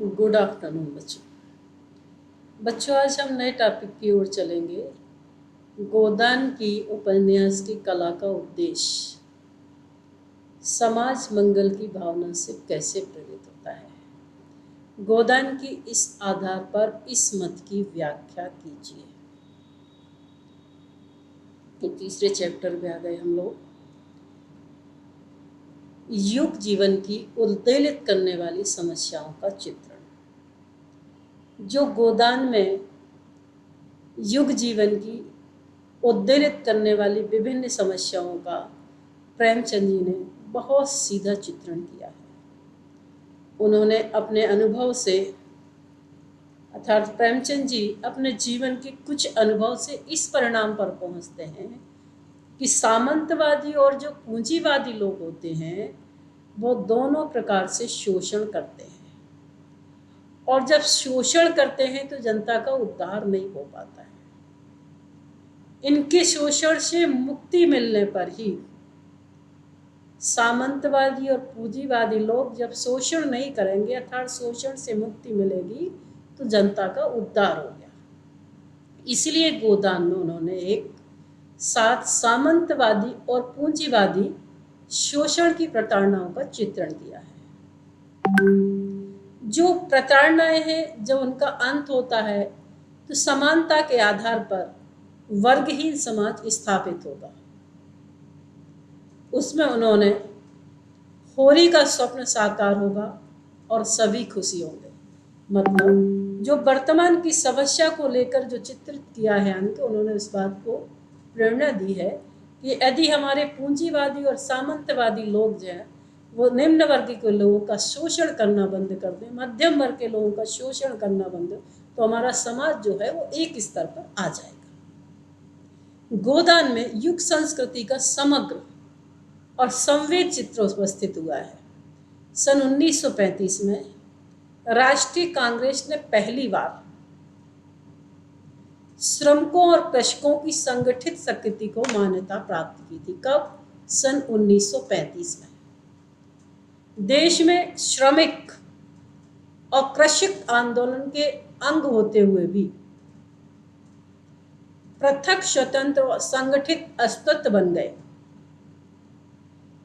Good afternoon बच्चों। आज हम नए टॉपिक की ओर चलेंगे। गोदान की उपन्यास की कला का उद्देश्य समाज मंगल की भावना से कैसे प्रेरित होता है। गोदान की इस आधार पर इस मत की व्याख्या कीजिए। तीसरे चैप्टर में आ गए हम लोग। युग जीवन की उद्वेलित करने वाली समस्याओं का चित्रण। जो गोदान में युग जीवन की उद्वेलित करने वाली विभिन्न समस्याओं का प्रेमचंद जी ने बहुत सीधा चित्रण किया है। उन्होंने अपने अनुभव से अर्थात प्रेमचंद जी अपने जीवन के कुछ अनुभव से इस परिणाम पर पहुंचते हैं कि सामंतवादी और जो पूंजीवादी लोग होते हैं वो दोनों प्रकार से शोषण करते हैं, और जब शोषण करते हैं तो जनता का उद्धार नहीं हो पाता है। इनके शोषण से मुक्ति मिलने पर ही सामंतवादी और पूंजीवादी लोग जब शोषण नहीं करेंगे अर्थात शोषण से मुक्ति मिलेगी तो जनता का उद्धार हो गया। इसलिए गोदान में उन्होंने एक साथ सामंतवादी और पूंजीवादी शोषण की प्रताड़नाओं का चित्रण किया है। जो प्रताड़नाएं हैं जब उनका अंत होता है तो समानता के आधार पर वर्गहीन समाज स्थापित होगा। उसमें उन्होंने होरी का स्वप्न साकार होगा और सभी खुशी होंगे। मतलब जो वर्तमान की समस्या को लेकर जो चित्रित किया है उन्होंने इस बात को प्रेरणा दी है कि यदि हमारे पूंजीवादी और सामंतवादी लोग जो हैं वो निम्न वर्ग के लोगों का शोषण करना बंद कर दें, मध्यम वर्ग के लोगों का शोषण करना बंद, तो हमारा समाज जो है वो एक स्तर पर आ जाएगा। गोदान में युग संस्कृति का समग्र और संवेद चित्र उपस्थित हुआ है। सन 1935 में राष्ट्रीय कांग्रेस ने पहली बार श्रमिकों और कृषकों की संगठित शक्ति को मान्यता प्राप्त की थी। कब? सन 1935 में। देश में श्रमिक और कृषक आंदोलन के अंग होते हुए भी पृथक स्वतंत्र और संगठित अस्तित्व बन गए,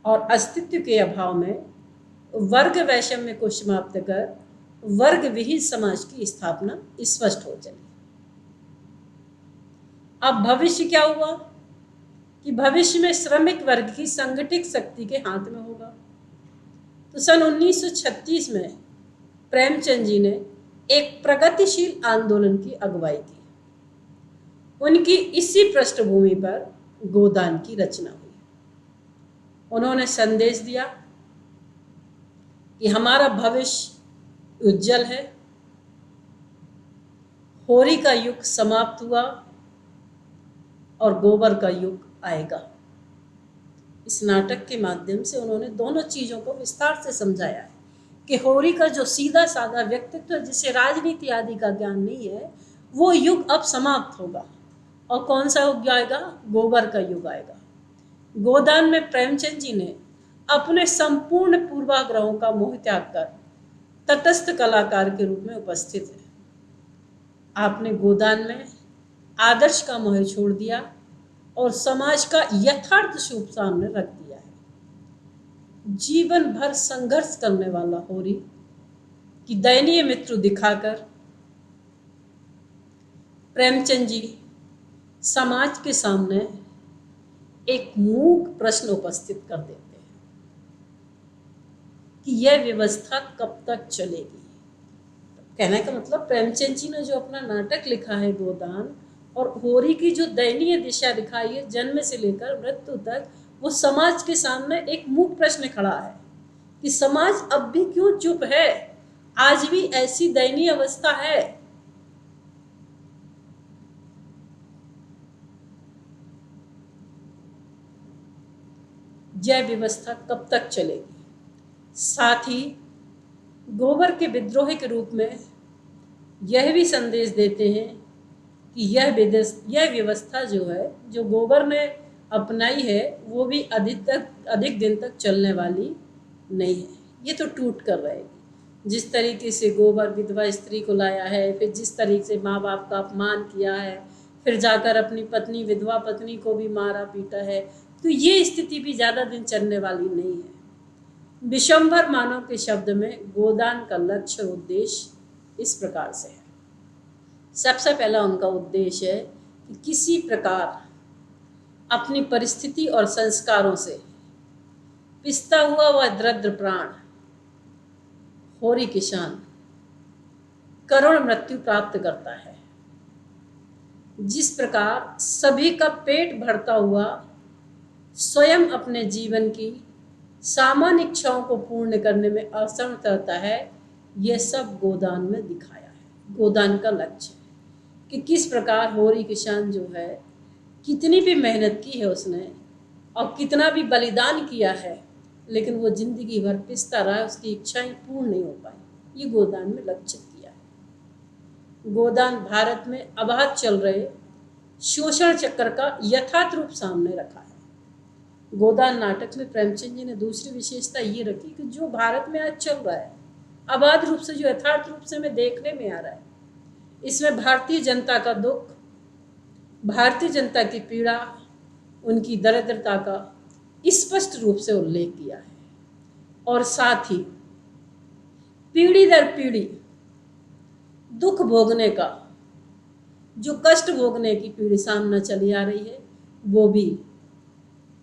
और अस्तित्व के अभाव में वर्ग वैषम्य को समाप्त कर वर्ग विहीन समाज की स्थापना स्पष्ट हो चली। अब भविष्य क्या हुआ कि भविष्य में श्रमिक वर्ग की संगठित शक्ति के हाथ में होगा। तो सन 1936 में प्रेमचंद जी ने एक प्रगतिशील आंदोलन की अगुवाई की। उनकी इसी पृष्ठभूमि पर गोदान की रचना हुई। उन्होंने संदेश दिया कि हमारा भविष्य उज्जवल है, होरी का युग समाप्त हुआ और गोबर का युग आएगा। इस नाटक के माध्यम से उन्होंने दोनों चीज़ों को विस्तार से समझाया है कि होरी का जो सीधा साधा व्यक्तित्व जिसे राजनीति आदि का ज्ञान नहीं है वो युग अब समाप्त होगा, और कौन सा युग आएगा? गोबर का युग आएगा। गोदान में प्रेमचंद जी ने अपने संपूर्ण पूर्वाग्रहों का मोह त्याग कर तटस्थ कलाकार के रूप में उपस्थित है। आपने गोदान में आदर्श का मोह छोड़ दिया और समाज का यथार्थ स्वरूप सामने रख दिया है। जीवन भर संघर्ष करने वाला होरी की दयनीय मृत्यु दिखाकर प्रेमचंद जी समाज के सामने एक मूक प्रश्न उपस्थित कर देते हैं कि यह व्यवस्था कब तक चलेगी। कहने का मतलब प्रेमचंद जी ने जो अपना नाटक लिखा है गोदान, और होरी की जो दयनीय दिशा दिखाई है जन्म से लेकर मृत्यु तक, वो समाज के सामने एक मूक प्रश्न खड़ा है कि समाज अब भी क्यों चुप है, आज भी ऐसी दयनीय अवस्था है। यह व्यवस्था कब तक चलेगी। साथ ही गोबर के विद्रोह के रूप में यह भी संदेश देते हैं कि यह व्यवस्था जो है जो गोबर ने अपनाई है वो भी अधिक दिन तक चलने वाली नहीं है, ये तो टूट कर रहेगी। जिस तरीके से गोबर विधवा स्त्री को लाया है, फिर जिस तरीके से माँ बाप का अपमान किया है, फिर जाकर अपनी पत्नी विधवा पत्नी को भी मारा पीटा है, तो ये स्थिति भी ज़्यादा दिन चलने वाली नहीं है। विश्वम्भर मानव के शब्द में गोदान का लक्ष्य और उद्देश्य इस प्रकार से है। सबसे पहला उनका उद्देश्य है कि किसी प्रकार अपनी परिस्थिति और संस्कारों से पिसता हुआ वह दरिद्र प्राण होरी किसान करुण मृत्यु प्राप्त करता है। जिस प्रकार सभी का पेट भरता हुआ स्वयं अपने जीवन की सामान्य इच्छाओं को पूर्ण करने में असमर्थ रहता है, यह सब गोदान में दिखाया है। गोदान का लक्ष्य है कि किस प्रकार होरी किसान जो है कितनी भी मेहनत की है उसने और कितना भी बलिदान किया है, लेकिन वो जिंदगी भर पिसता रहा, उसकी इच्छाएं पूर्ण नहीं हो पाई। ये गोदान में लक्षित किया है। गोदान भारत में अबाध चल रहे शोषण चक्र का यथार्थ रूप सामने रखा है। गोदान नाटक में प्रेमचंद जी ने दूसरी विशेषता ये रखी कि जो भारत में आज चल रहा है अबाध रूप से, जो यथार्थ रूप से हमें देखने में आ रहा है, इसमें भारतीय जनता का दुख, भारतीय जनता की पीड़ा, उनकी दरिद्रता का स्पष्ट रूप से उल्लेख किया है। और साथ ही पीढ़ी दर पीढ़ी दुख भोगने का, जो कष्ट भोगने की पीढ़ी सामने चली आ रही है, वो भी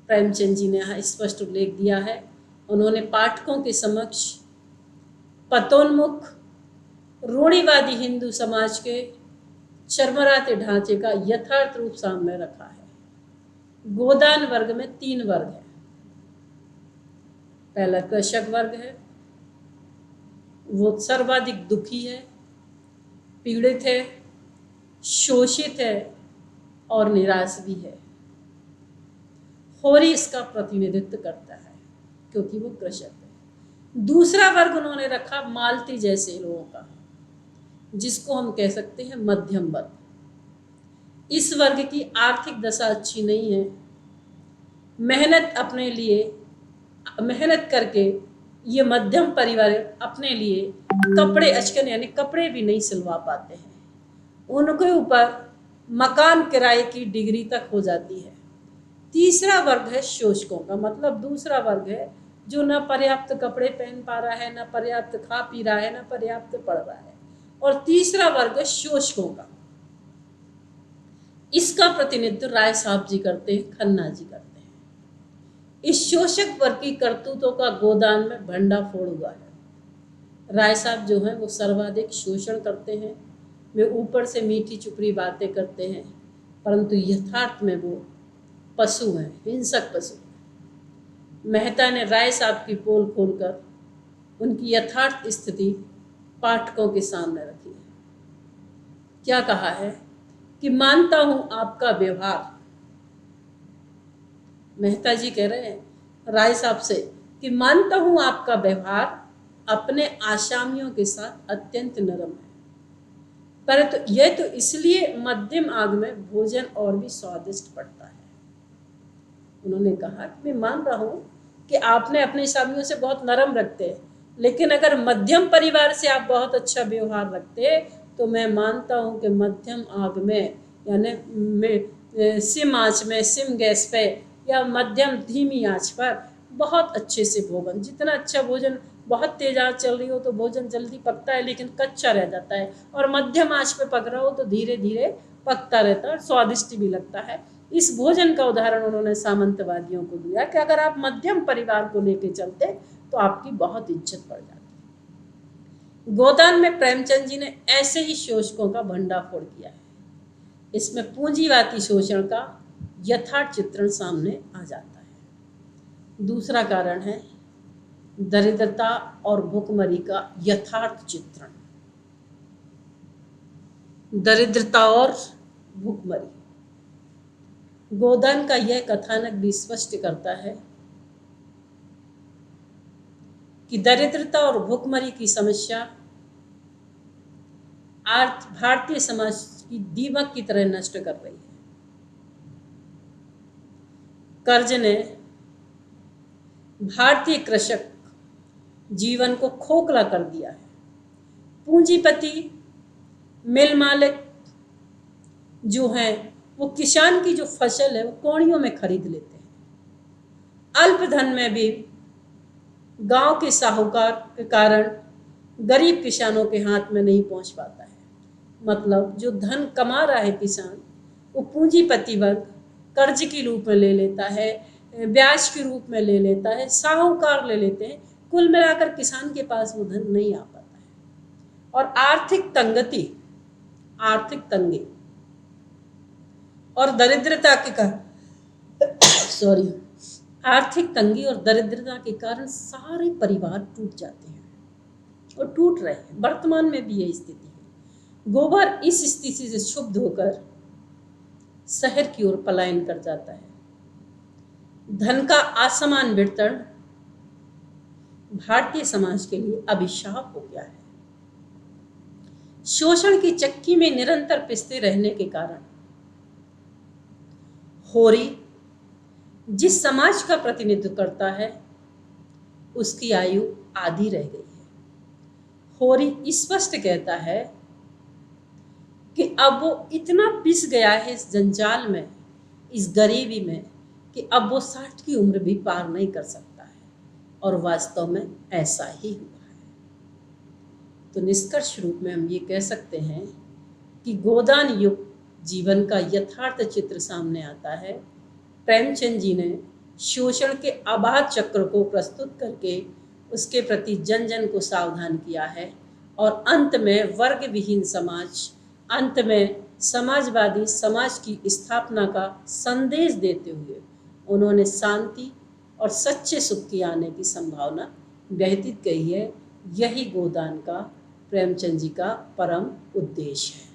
प्रेमचंद जी ने यहाँ स्पष्ट उल्लेख दिया है। उन्होंने पाठकों के समक्ष पतोन्मुख रूढ़िवादी हिंदू समाज के चरमराते ढांचे का यथार्थ रूप सामने रखा है। गोदान वर्ग में 3 वर्ग है। पहला कृषक वर्ग है, वो सर्वाधिक दुखी है, पीड़ित है, शोषित है और निराश भी है। होरी इसका प्रतिनिधित्व करता है क्योंकि वो कृषक है। दूसरा वर्ग उन्होंने रखा मालती जैसे लोगों का, जिसको हम कह सकते हैं मध्यम वर्ग। इस वर्ग की आर्थिक दशा अच्छी नहीं है। मेहनत करके ये मध्यम परिवार अपने लिए कपड़े अचकन यानी कपड़े भी नहीं सिलवा पाते हैं। उनके ऊपर मकान किराए की डिग्री तक हो जाती है। तीसरा वर्ग है शोषकों का, मतलब दूसरा वर्ग है जो न पर्याप्त कपड़े पहन पा रहा है, न पर्याप्त खा पी रहा है, न पर्याप्त पढ़ रहा है। और तीसरा वर्ग है शोषकों का। इसका प्रतिनिधित्व राय साहब जी करते हैं, खन्ना जी करते हैं। इस शोषक वर्ग की करतूतों का गोदान में भंडाफोड़ हुआ है। राय साहब जो हैं वो सर्वाधिक शोषण करते हैं, वे ऊपर से मीठी चुपड़ी बातें करते हैं, परंतु यथार्थ में वो पशु हैं, हिंसक पशु। मेहता ने राय साहब की पोल खोलकर उनकी यथार्थ स्थिति पाठकों के सामने रखी है। क्या कहा है कि मानता हूं आपका व्यवहार, मेहता जी कह रहे हैं राय साहब से कि मानता हूं आपका व्यवहार अपने आसामियों के साथ अत्यंत नरम है, परंतु यह तो इसलिए मध्यम आग में भोजन और भी स्वादिष्ट पड़ता है। उन्होंने कहा कि मैं मान रहा हूं कि आपने अपने आसामियों से बहुत नरम रखते हैं, लेकिन अगर मध्यम परिवार से आप बहुत अच्छा व्यवहार रखते तो मैं मानता हूं कि मध्यम आग में यानी सिम आँच में, सिम गैस पे या मध्यम धीमी आंच पर बहुत अच्छे से भोजन, जितना अच्छा भोजन, बहुत तेज आंच चल रही हो तो भोजन जल्दी पकता है लेकिन कच्चा रह जाता है, और मध्यम आंच पे पक रहा हो तो धीरे धीरे पकता रहता है और स्वादिष्ट भी लगता है। इस भोजन का उदाहरण उन्होंने सामंतवादियों को दिया कि अगर आप मध्यम परिवार को लेके चलते तो आपकी बहुत इज्जत बढ़ जाती। गोदान में प्रेमचंद जी ने ऐसे ही शोषकों का भंडाफोड़ किया है। इसमें पूंजीवादी शोषण का यथार्थ चित्रण सामने आ जाता है। दूसरा कारण है दरिद्रता और भुखमरी का यथार्थ चित्रण। दरिद्रता और भुखमरी, गोदान का यह कथानक भी स्पष्ट करता है कि दरिद्रता और भुखमरी की समस्या भारतीय समाज की दीमक की तरह नष्ट कर रही है। कर्ज ने भारतीय कृषक जीवन को खोखला कर दिया है। पूंजीपति मिल मालिक जो हैं वो किसान की जो फसल है वो कौड़ियों में खरीद लेते हैं। अल्प धन में भी गांव के साहूकार के कारण गरीब किसानों के हाथ में नहीं पहुंच पाता है। मतलब जो धन कमा रहा है किसान, वो पूंजीपति वर्ग कर्ज के रूप में ले लेता है, ब्याज के रूप में ले लेता है, साहूकार ले लेते हैं। कुल मिलाकर किसान के पास वो धन नहीं आ पाता है। और आर्थिक तंगी और दरिद्रता के कारण आर्थिक तंगी और दरिद्रता के कारण सारे परिवार टूट जाते हैं और टूट रहे हैं। वर्तमान में भी यही स्थिति है। गोबर इस स्थिति से क्षुब्ध होकर शहर की ओर पलायन कर जाता है। धन का असमान वितरण भारतीय समाज के लिए अभिशाप हो गया है। शोषण की चक्की में निरंतर पिसते रहने के कारण होरी जिस समाज का प्रतिनिधित्व करता है उसकी आयु आधी रह गई है। होरी स्पष्ट कहता है कि अब वो इतना पिस गया है इस जंजाल में, इस गरीबी में, कि अब वो 60 की उम्र भी पार नहीं कर सकता है। और वास्तव में ऐसा ही हुआ है। तो निष्कर्ष रूप में हम ये कह सकते हैं कि गोदान युग जीवन का यथार्थ चित्र सामने आता है। प्रेमचंद जी ने शोषण के अबाध चक्र को प्रस्तुत करके उसके प्रति जन जन को सावधान किया है और अंत में वर्ग विहीन समाज, अंत में समाजवादी समाज की स्थापना का संदेश देते हुए उन्होंने शांति और सच्चे सुख की आने की संभावना व्यतीत कही है। यही गोदान का, प्रेमचंद जी का परम उद्देश्य है।